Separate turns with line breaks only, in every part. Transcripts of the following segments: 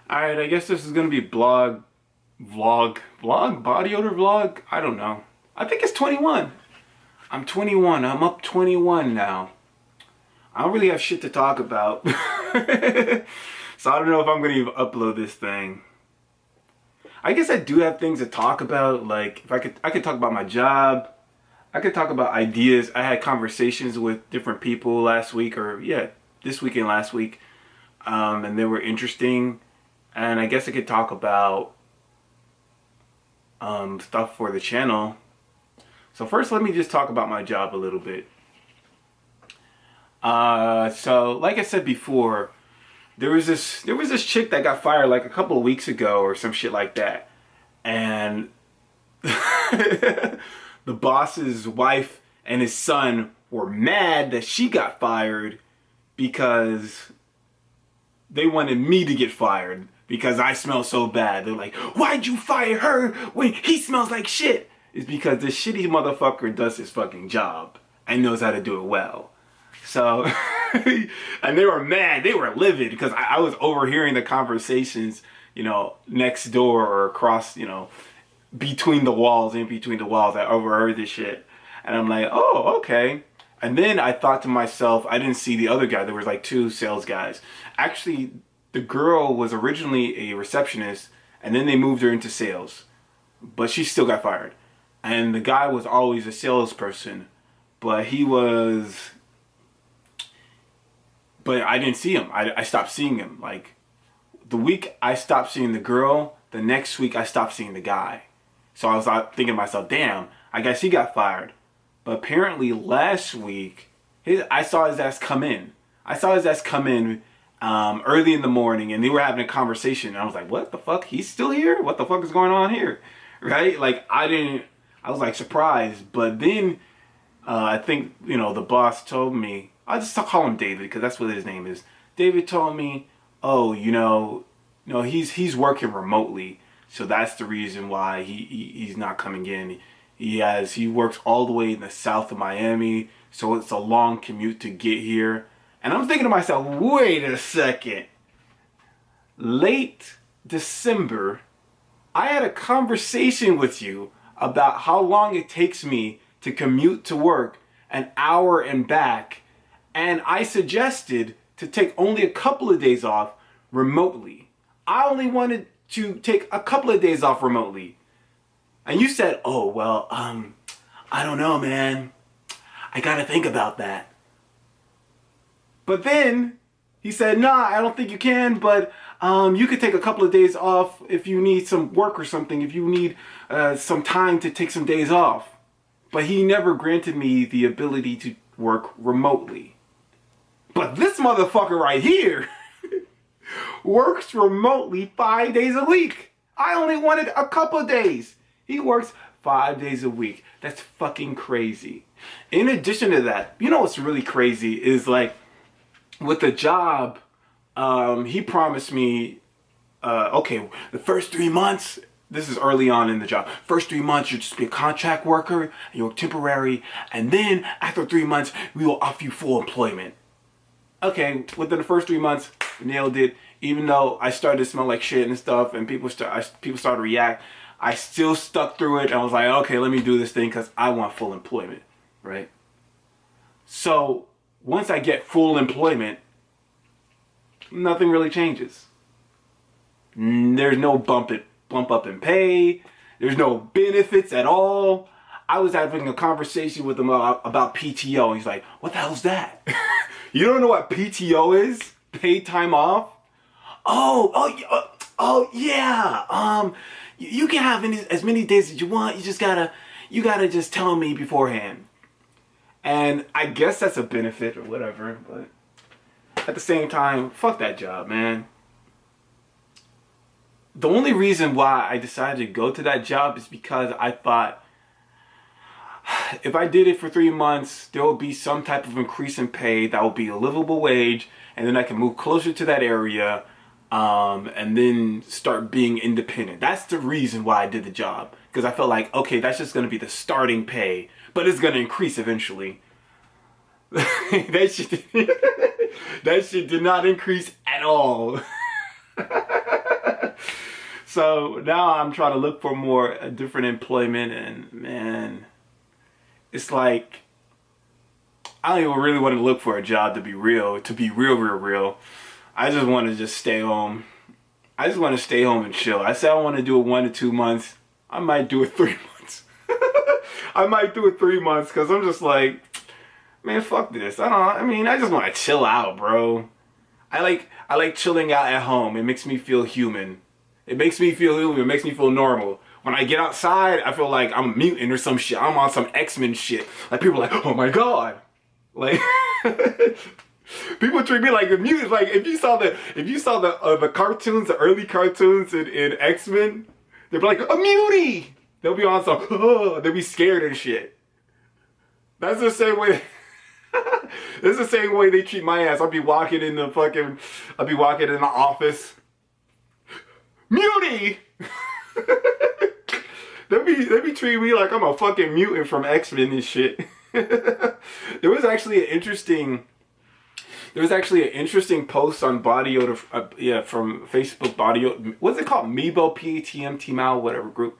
Alright, I guess this is gonna be body odor vlog? I don't know. I think it's 21. I'm 21. I'm up 21 now. I don't really have shit to talk about. So I don't know if I'm gonna even upload this thing. I guess I do have things to talk about. Like, if I could talk about my job. I could talk about ideas. I had conversations with different people last week, or yeah, this week and last week. And they were interesting. And I guess I could talk about stuff for the channel. So first, let me just talk about my job a little bit. So like I said before, there was this chick that got fired like a couple of weeks ago or some shit like that, and the boss's wife and his son were mad that she got fired because they wanted me to get fired because I smell so bad. They're like, why'd you fire her when he smells like shit? It's because this shitty motherfucker does his fucking job and knows how to do it well. So, and they were mad. They were livid because I was overhearing the conversations, you know, next door or across, you know, between the walls, in between the walls. I overheard this shit. And I'm like, oh, okay. And then I thought to myself, I didn't see the other guy. There was like two sales guys. Actually, the girl was originally a receptionist, and then they moved her into sales. But she still got fired. And the guy was always a salesperson. But I didn't see him. I stopped seeing him. Like, the week I stopped seeing the girl, the next week I stopped seeing the guy. So I was thinking to myself, damn, I guess he got fired. But apparently last week, I saw his ass come in. Early in the morning, and they were having a conversation. And I was like, what the fuck? He's still here? What the fuck is going on here? Right? Like, I was like surprised. But then I think, you know, the boss told me, I'll just call him David because that's what his name is. David told me, oh, you know, he's working remotely. So that's the reason why he's not coming in. He works all the way in the south of Miami, so it's a long commute to get here. And I'm thinking to myself, wait a second. Late December, I had a conversation with you about how long it takes me to commute to work, an hour and back, and I suggested to take only a couple of days off remotely. I only wanted to take a couple of days off remotely. And you said, oh, well, I don't know, man. I gotta think about that. But then he said, nah, I don't think you can, but you could take a couple of days off if you need some work or something, if you need some time to take some days off. But he never granted me the ability to work remotely. But this motherfucker right here works remotely 5 days a week. I only wanted a couple of days. He works 5 days a week. That's fucking crazy. In addition to that, you know what's really crazy is, like, with the job, he promised me, okay, the first 3 months, this is early on in the job, first 3 months you'll just be a contract worker, and you're temporary, and then after 3 months, we will offer you full employment. Okay, within the first 3 months, nailed it. Even though I started to smell like shit and stuff, and people started to react, I still stuck through it. And I was like, okay, let me do this thing because I want full employment, right? So once I get full employment, nothing really changes. There's no bump up in pay. There's no benefits at all. I was having a conversation with him about PTO. And he's like, what the hell's that? You don't know what PTO is? Paid time off? Oh yeah. You can have as many days as you want. You gotta just tell me beforehand. And I guess that's a benefit or whatever, but at the same time, fuck that job, man. The only reason why I decided to go to that job is because I thought if I did it for 3 months, there will be some type of increase in pay that will be a livable wage, and then I can move closer to that area, and then start being independent. That's the reason why I did the job, because I felt like, okay, that's just going to be the starting pay, but it's going to increase eventually. that shit did not increase at all. So now I'm trying to look for more different employment, and man, it's like I don't even really want to look for a job to be real, real. I just want to just stay home. I just want to stay home and chill. I said I want to do it 1 to 2 months. I might do it 3 months. I might do it 3 months because I'm just like, man, fuck this. I just want to chill out, bro. I like chilling out at home. It makes me feel human. It makes me feel human. It makes me feel normal. When I get outside, I feel like I'm a mutant or some shit. I'm on some X-Men shit. Like people are like, oh my god. Like people treat me like a mutant. Like if you saw the cartoons, the early cartoons in X-Men, they'd be like, a mutie. They'll be on some, they'll be scared and shit. That's the same way. It's the same way they treat my ass. I'll be walking in the office. Mutie! They be treating me like I'm a fucking mutant from X-Men and shit. There was actually an interesting post on Body Odor, from Facebook Body Odor. What's it called? Meebo, P-A-T-M, T-Mal, whatever group.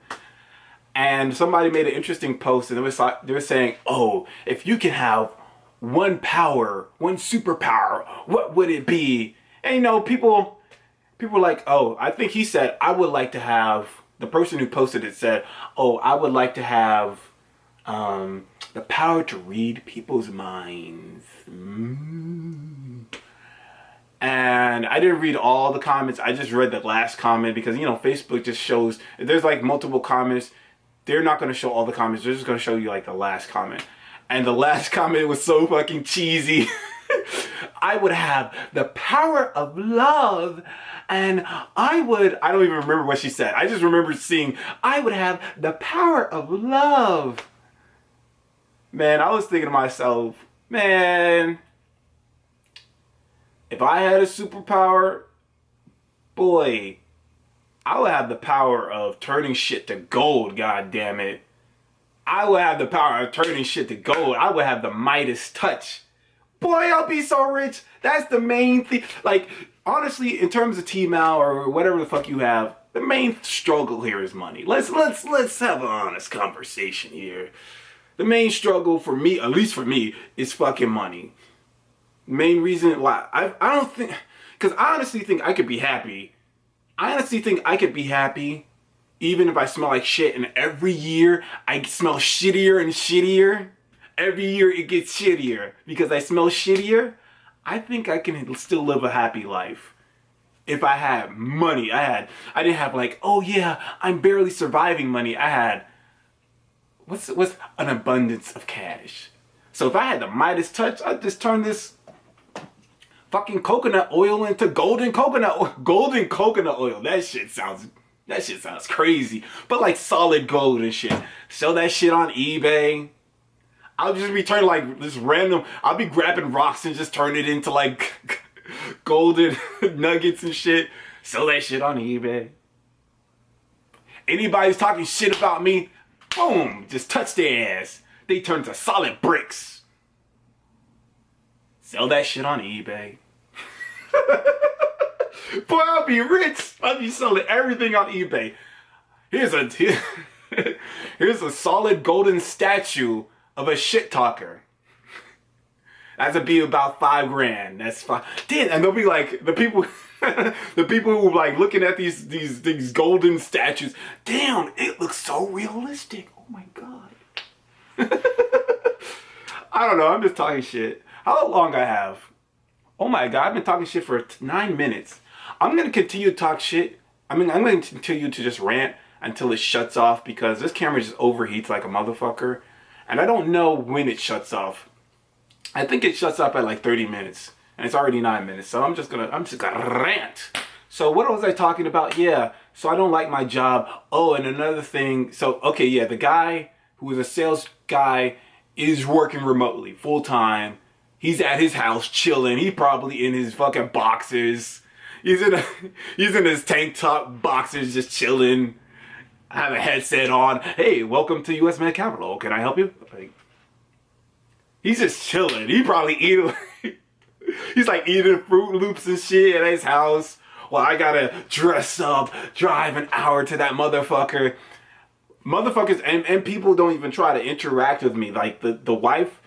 And somebody made an interesting post, and they were saying, oh, if you can have one superpower, what would it be? And you know, people were like, oh, I think he said, I would like to have, the person who posted it said, oh, I would like to have the power to read people's minds. And I didn't read all the comments. I just read the last comment because, you know, Facebook just shows, if there's like multiple comments, they're not going to show all the comments. They're just going to show you like the last comment. And the last comment was so fucking cheesy. I would have the power of love, and I don't even remember what she said. I just remember seeing, I would have the power of love. Man, I was thinking to myself, man, if I had a superpower, boy, I would have the power of turning shit to gold, god damn it. I would have the power of turning shit to gold. I would have the Midas touch. Boy, I'll be so rich. That's the main thing. Like, honestly, in terms of T-Mal or whatever the fuck you have, the main struggle here is money. Let's have an honest conversation here. The main struggle for me, at least for me, is fucking money. Main reason why I don't think, because I honestly think I could be happy. I honestly think I could be happy even if I smell like shit, and every year I smell shittier and shittier. Every year it gets shittier because I smell shittier. I think I can still live a happy life if I had money. I didn't have like, oh yeah, I'm barely surviving money. I had what's an abundance of cash. So if I had the Midas touch, I'd just turn this fucking coconut oil into golden coconut oil. That shit sounds crazy. But like solid gold and shit. Sell that shit on eBay. I'll just be turning like this random, I'll be grabbing rocks and just turn it into like golden nuggets and shit. Sell that shit on eBay. Anybody's talking shit about me, boom, just touch their ass. They turn to solid bricks. Sell that shit on eBay. Boy, I'll be rich. I'll be selling everything on eBay. Here's a solid golden statue of a shit talker. That'd be about $5,000. That's fine. Damn, and they'll be like the people who like looking at these golden statues. Damn, it looks so realistic. Oh my god. I don't know. I'm just talking shit. How long I have? Oh my god, I've been talking shit for 9 minutes. I'm gonna continue to talk shit. I'm gonna continue to just rant until it shuts off because this camera just overheats like a motherfucker. And I don't know when it shuts off. I think it shuts off at like 30 minutes. And it's already 9 minutes. So I'm just gonna rant. So what was I talking about? Yeah, so I don't like my job. Oh, and another thing. So, okay, yeah, the guy who was a sales guy is working remotely, full time. He's at his house chilling. He probably in his fucking boxers. He's in his tank top boxers just chilling. I have a headset on. Hey, welcome to US Med Capital. Can I help you? Like, he's just chilling. He probably eating. He's like eating Fruit Loops and shit at his house, well, I gotta dress up, drive an hour to that motherfucker. Motherfuckers and people don't even try to interact with me. Like the wife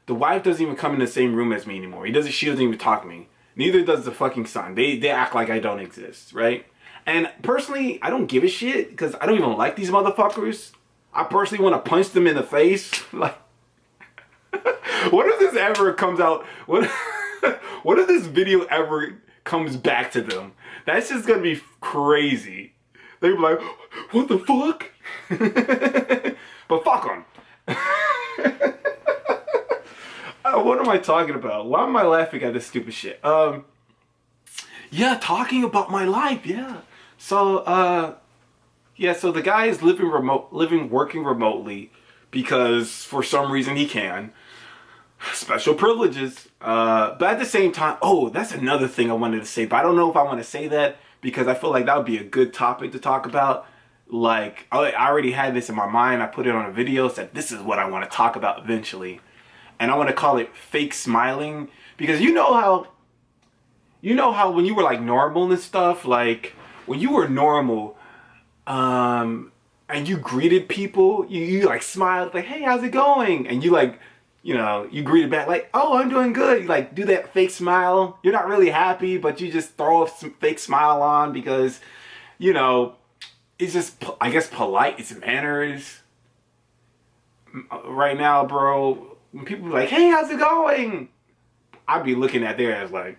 doesn't even come in the same room as me anymore. She doesn't even talk to me. Neither does the fucking son. They act like I don't exist, right? And personally, I don't give a shit because I don't even like these motherfuckers. I personally want to punch them in the face. Like, what if this ever comes out? What if this video ever comes back to them? That's just gonna be crazy. They'd be like, what the fuck? But fuck them. What am I talking about? Why am I laughing at this stupid shit? Yeah, talking about my life, yeah. So, so the guy is working remotely because for some reason he can. Special privileges. But at the same time, that's another thing I wanted to say, but I don't know if I want to say that because I feel like that would be a good topic to talk about. Like, I already had this in my mind. I put it on a video, said this is what I want to talk about eventually. And I want to call it fake smiling. Because you know how when you were like normal and stuff, like when you were normal, and you greeted people, you like smiled, like, hey, how's it going? And you like, you greeted back like, oh, I'm doing good. You like do that fake smile. You're not really happy, but you just throw some fake smile on because, it's just, I guess, polite. It's manners. Right now, bro, when people be like, hey, how's it going? I'd be looking at their ass like,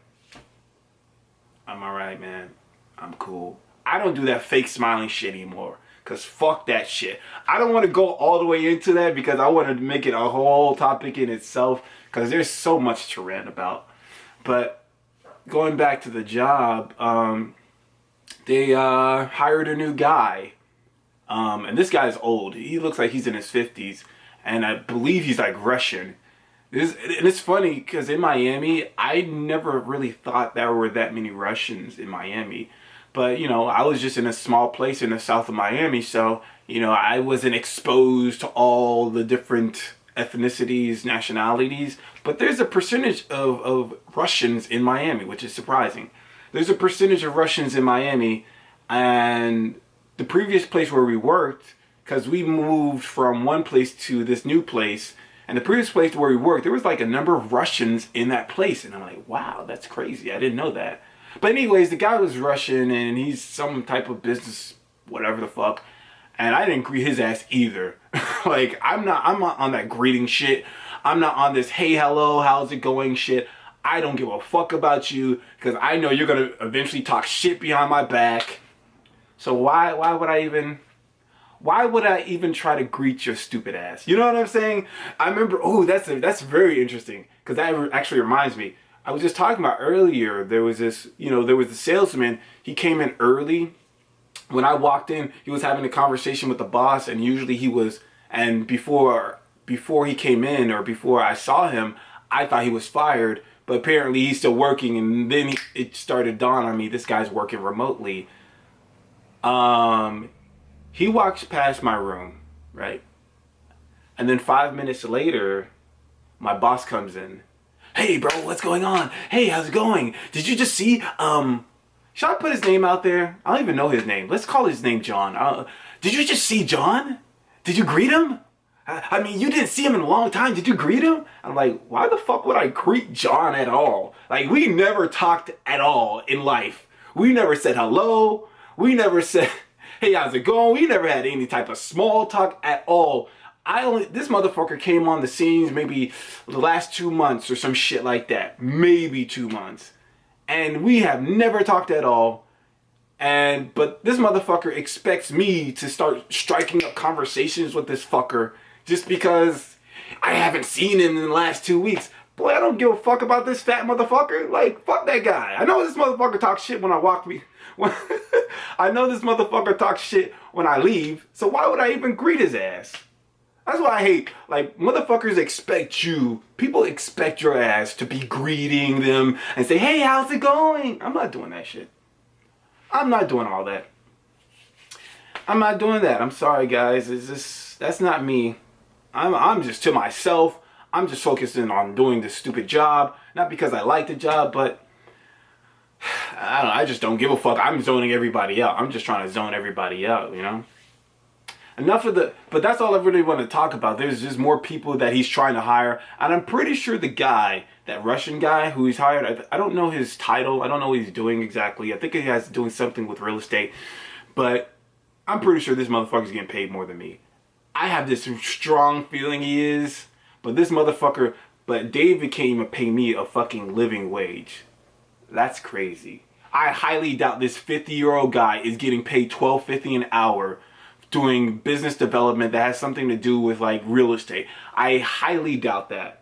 I'm alright, man. I'm cool. I don't do that fake smiling shit anymore. Because fuck that shit. I don't want to go all the way into that because I want to make it a whole topic in itself. Because there's so much to rant about. But going back to the job, they hired a new guy. And this guy's old. He looks like he's in his 50s. And I believe he's like Russian. And it's funny because in Miami, I never really thought there were that many Russians in Miami. But, I was just in a small place in the south of Miami. So, I wasn't exposed to all the different ethnicities, nationalities. But there's a percentage of Russians in Miami, which is surprising. There's a percentage of Russians in Miami. And the previous place where we worked, because we moved from one place to this new place. And the previous place where we worked, there was like a number of Russians in that place. And I'm like, wow, that's crazy. I didn't know that. But anyways, the guy was Russian and he's some type of business, whatever the fuck. And I didn't greet his ass either. Like, I'm not on that greeting shit. I'm not on this, hey, hello, how's it going shit. I don't give a fuck about you because I know you're going to eventually talk shit behind my back. So why would I even try to greet your stupid ass? You know what I'm saying? I remember, that's very interesting because that actually reminds me. I was just talking about earlier, there was this, there was the salesman. He came in early. When I walked in, he was having a conversation with the boss, and usually before he came in or before I saw him, I thought he was fired, but apparently he's still working, and then it started dawn on me, this guy's working remotely. He walks past my room, right? And then 5 minutes later, my boss comes in. Hey, bro, what's going on? Hey, how's it going? Did you just see, should I put his name out there? I don't even know his name. Let's call his name John. Did you just see John? Did you greet him? I mean, you didn't see him in a long time. Did you greet him? I'm like, why the fuck would I greet John at all? Like, we never talked at all in life. We never said hello. We never said, hey, how's it going? We never had any type of small talk at all. This motherfucker came on the scenes maybe the last 2 months or some shit like that. Maybe 2 months. And we have never talked at all. But this motherfucker expects me to start striking up conversations with this fucker just because I haven't seen him in the last 2 weeks. Boy, I don't give a fuck about this fat motherfucker. Like, fuck that guy. I know this motherfucker talks shit when I walk me. I know this motherfucker talks shit when I leave. So why would I even greet his ass? That's what I hate. Like, motherfuckers people expect your ass to be greeting them and say, hey, how's it going? I'm not doing that shit. I'm not doing all that. I'm not doing that. I'm sorry, guys. That's not me. I'm just to myself. I'm just focusing on doing this stupid job. Not because I like the job, but I don't know, I just don't give a fuck. I'm zoning everybody out. I'm just trying to zone everybody out, you know? Enough of the, but that's all I really want to talk about. There's just more people that he's trying to hire. And I'm pretty sure the guy, that Russian guy who he's hired, I don't know his title. I don't know what he's doing exactly. I think he has doing something with real estate. But I'm pretty sure this motherfucker's getting paid more than me. I have this strong feeling he is. But this motherfucker, but David can't even pay me a fucking living wage. That's crazy. I highly doubt this 50-year-old guy is getting paid $12.50 an hour doing business development that has something to do with like real estate. I highly doubt that.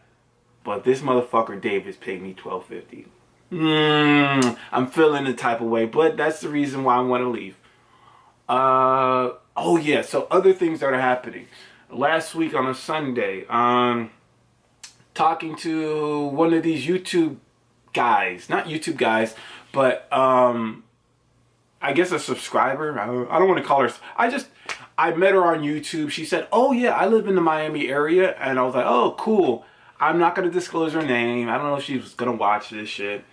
But this motherfucker Davis paid me $12.50. I'm feeling the type of way, but that's the reason why I want to leave. Oh yeah, so other things that are happening. Last week on a Sunday, talking to one of these YouTube guys, not YouTube guys, but I guess a subscriber. I don't want to call her. I met her on YouTube. She said, "Oh yeah, I live in the Miami area," and I was like, "Oh cool." I'm not gonna disclose her name. I don't know if she's gonna watch this shit.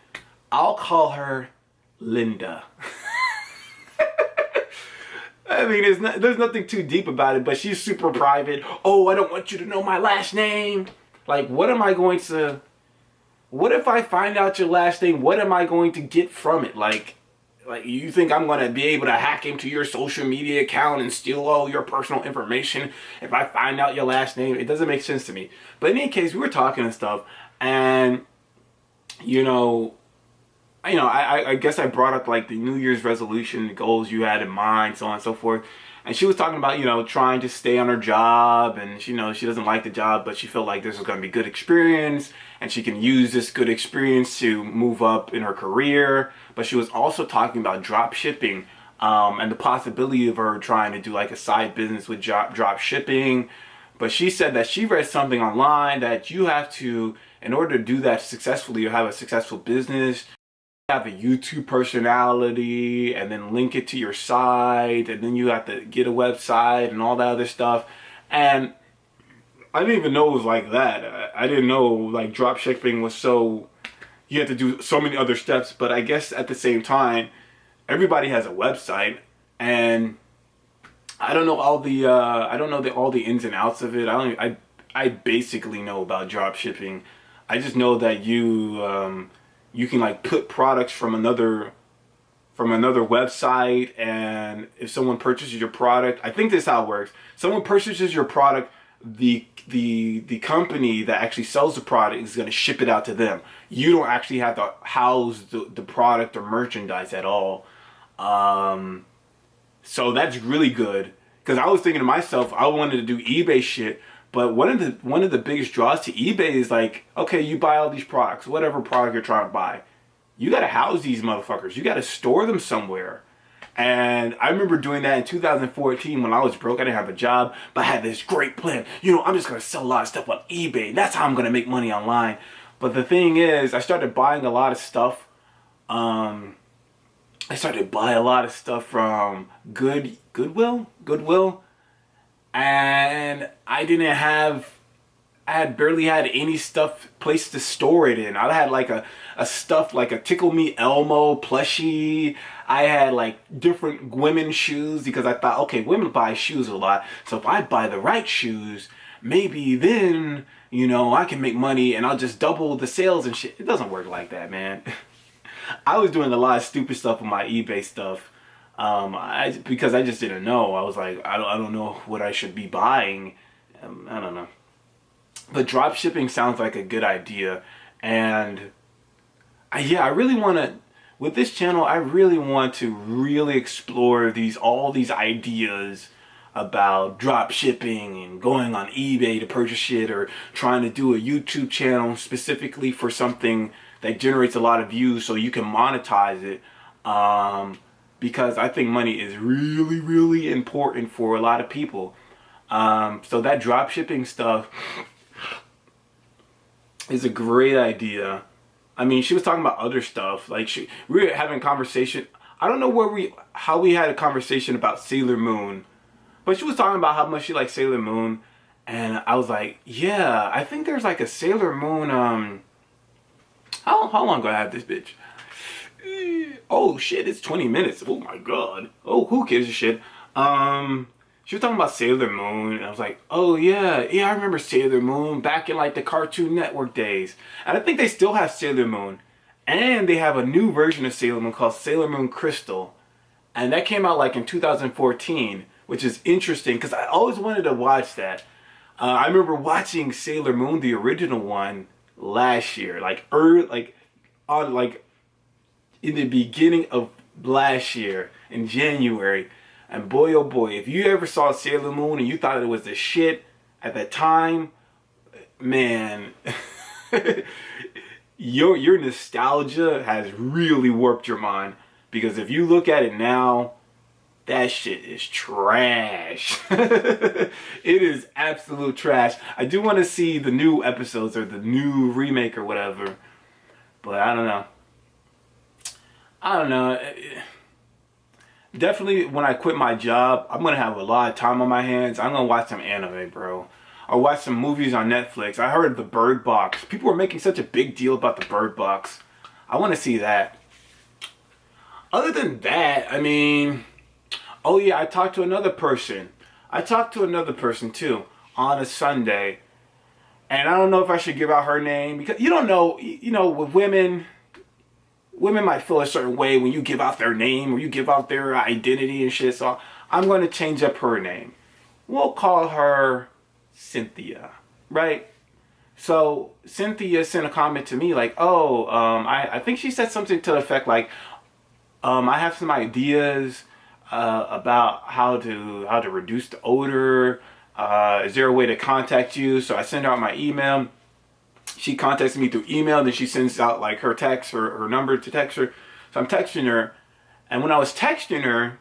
I'll call her Linda. I mean, there's nothing too deep about it, but she's super private. Oh, I don't want you to know my last name. Like, what am I going to? What if I find out your last name? What am I going to get from it? Like you think I'm going to be able to hack into your social media account and steal all your personal information if I find out your last name? It doesn't make sense to me. But in any case, we were talking and stuff, and I guess I brought up like the New Year's resolution, the goals you had in mind, so on and so forth. And she was talking about, trying to stay on her job, and she doesn't like the job, but she felt like this was going to be good experience, and she can use this good experience to move up in her career. But she was also talking about drop shipping, and the possibility of her trying to do like a side business with drop shipping. But she said that she read something online that you have to, in order to do that successfully or have a successful business, have a YouTube personality and then link it to your site, and then you have to get a website and all that other stuff. And I didn't even know it was like that. I didn't know like drop shipping was so, you had to do so many other steps. But I guess at the same time, everybody has a website, and I don't know all the all the ins and outs of it. I basically know about drop shipping. I just know that you can like put products from another website, and if someone purchases your product, I think this is how it works. Someone purchases your product, the company that actually sells the product is going to ship it out to them. You don't actually have to house the product or merchandise at all. So that's really good, because I was thinking to myself, I wanted to do eBay shit. But one of the biggest draws to eBay is like, okay, you buy all these products, whatever product you're trying to buy, you got to house these motherfuckers. You got to store them somewhere. And I remember doing that in 2014 when I was broke. I didn't have a job, but I had this great plan. I'm just going to sell a lot of stuff on eBay. That's how I'm going to make money online. But the thing is, I started buying a lot of stuff. I started buying a lot of stuff from Goodwill. And I barely had any place to store it in. I had like a stuff like a Tickle Me Elmo plushie. I had like different women's shoes, because I thought, okay, women buy shoes a lot. So if I buy the right shoes, maybe then, I can make money and I'll just double the sales and shit. It doesn't work like that, man. I was doing a lot of stupid stuff with my eBay stuff. Because I just didn't know. I was like, I don't know what I should be buying. I don't know. But drop shipping sounds like a good idea. And I really want to, with this channel, I really want to really explore all these ideas about drop shipping and going on eBay to purchase shit, or trying to do a YouTube channel specifically for something that generates a lot of views so you can monetize it. Because I think money is really, really important for a lot of people. So that drop shipping stuff is a great idea. I mean, she was talking about other stuff. Like we were having a conversation. I don't know how we had a conversation about Sailor Moon, but she was talking about how much she likes Sailor Moon, and I was like, yeah, I think there's like a Sailor Moon. How long ago I have this bitch? Oh shit, it's 20 minutes. Oh my god. Oh, who gives a shit? She was talking about Sailor Moon, and I was like, oh yeah, I remember Sailor Moon back in like the Cartoon Network days. And I think they still have Sailor Moon. And they have a new version of Sailor Moon called Sailor Moon Crystal. And that came out like in 2014, which is interesting because I always wanted to watch that. I remember watching Sailor Moon, the original one, last year, like in the beginning of last year in January. And boy, oh boy, if you ever saw Sailor Moon and you thought it was the shit at the time, man, your nostalgia has really warped your mind. Because if you look at it now, that shit is trash. It is absolute trash. I do want to see the new episodes or the new remake or whatever. But I don't know. Definitely when I quit my job, I'm going to have a lot of time on my hands. I'm going to watch some anime, bro. Or watch some movies on Netflix. I heard the Bird Box. People were making such a big deal about the Bird Box. I want to see that. Other than that, I mean, oh yeah, I talked to another person. Too on a Sunday. And I don't know if I should give out her name because you don't know, with women might feel a certain way when you give out their name or you give out their identity and shit. So I'm going to change up her name. We'll call her Cynthia, right? So Cynthia sent a comment to me like, oh, I think she said something to the effect like, I have some ideas about how to reduce the odor. Is there a way to contact you? So I send out my email. She contacts me through email. Then she sends out like her text or her number to text her. So I'm texting her. And when I was texting her,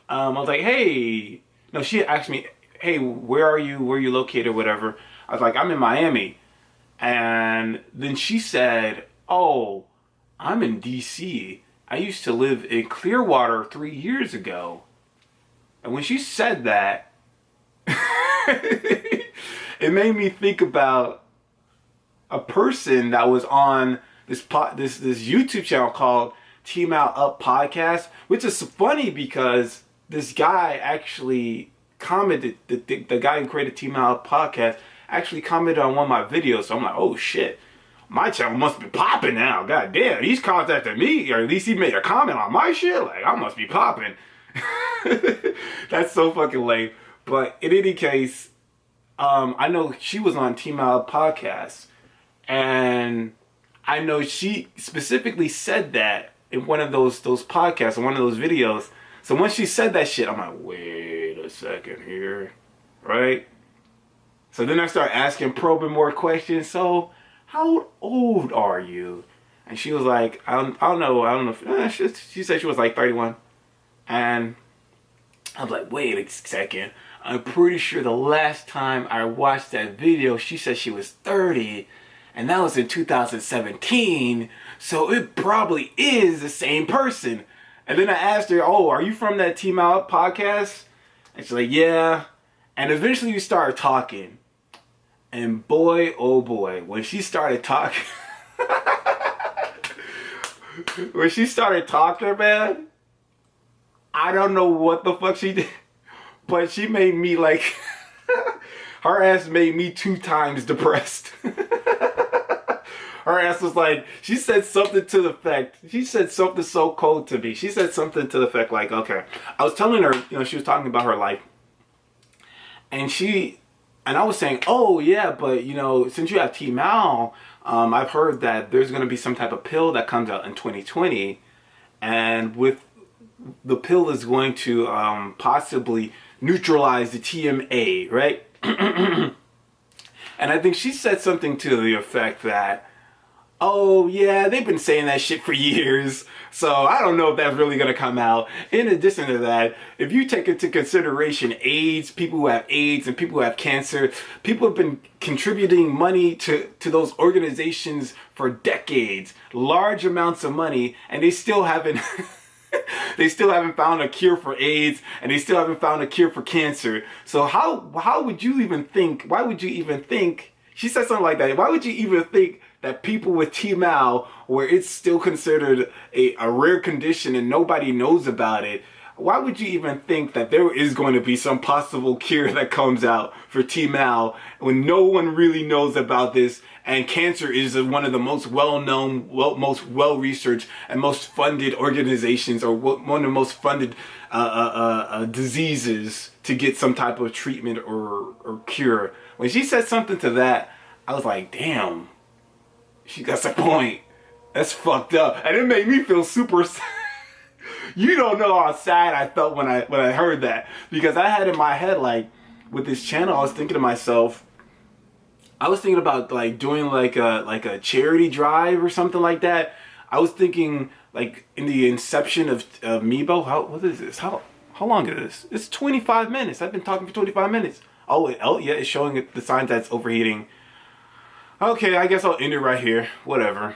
I was like, hey. No, she asked me, hey, where are you? Where are you located? Whatever. I was like, I'm in Miami. And then she said, oh, I'm in DC. I used to live in Clearwater 3 years ago. And when she said that, it made me think about a person that was on this YouTube channel called Team Out Up Podcast, which is funny because this guy actually commented, the guy who created Team Out Up Podcast actually commented on one of my videos. So I'm like, oh shit. My channel must be popping now. God damn, he's contacted me, or at least he made a comment on my shit. Like, I must be popping. That's so fucking lame. But in any case, I know she was on Team Out Podcast, and I know she specifically said that in one of those podcasts, in one of those videos. So once she said that shit, I'm like, wait a second here, right? So then I start probing more questions. So, how old are you? And she was like, I don't know. She said she was like 31. And I was like, wait a second. I'm pretty sure the last time I watched that video, she said she was 30. And that was in 2017. So it probably is the same person. And then I asked her, oh, are you from that Team Out podcast? And she's like, yeah. And eventually we started talking. And boy, oh boy, when she started talking, man, I don't know what the fuck she did, but she made me like, her ass made me 2 times depressed. Her ass was like, she said something to the effect, she said something so cold to me. She said something to the effect like, okay, I was telling her, she was talking about her life. And I was saying, oh yeah, but since you have T-Mal, I've heard that there's going to be some type of pill that comes out in 2020. And with the pill is going to possibly neutralize the TMA, right? And I think she said something to the effect that, oh yeah, they've been saying that shit for years, so I don't know if that's really going to come out. In addition to that, if you take into consideration AIDS, people who have AIDS and people who have cancer, people have been contributing money to those organizations for decades, large amounts of money, and they still haven't they still haven't found a cure for AIDS, and they still haven't found a cure for cancer. So how would you even think, why would you even think, she said something like that, why would you even think that people with T-Mal, where it's still considered a rare condition and nobody knows about it, why would you even think that there is going to be some possible cure that comes out for T-Mal when no one really knows about this, and cancer is one of the most well-known, most well-researched, and most funded organizations, or one of the most funded diseases to get some type of treatment or cure? When she said something to that, I was like, damn, she got a point. That's fucked up. And it made me feel super sad. You don't know how sad I felt when I heard that, because I had in my head, like, with this channel, I was thinking to myself, I was thinking about like doing like a charity drive or something like that. I was thinking like in the inception of Meebo. What is this? How long is this? It's 25 minutes. I've been talking for 25 minutes. Oh yeah, it's showing the signs that it's overheating. Okay, I guess I'll end it right here. Whatever.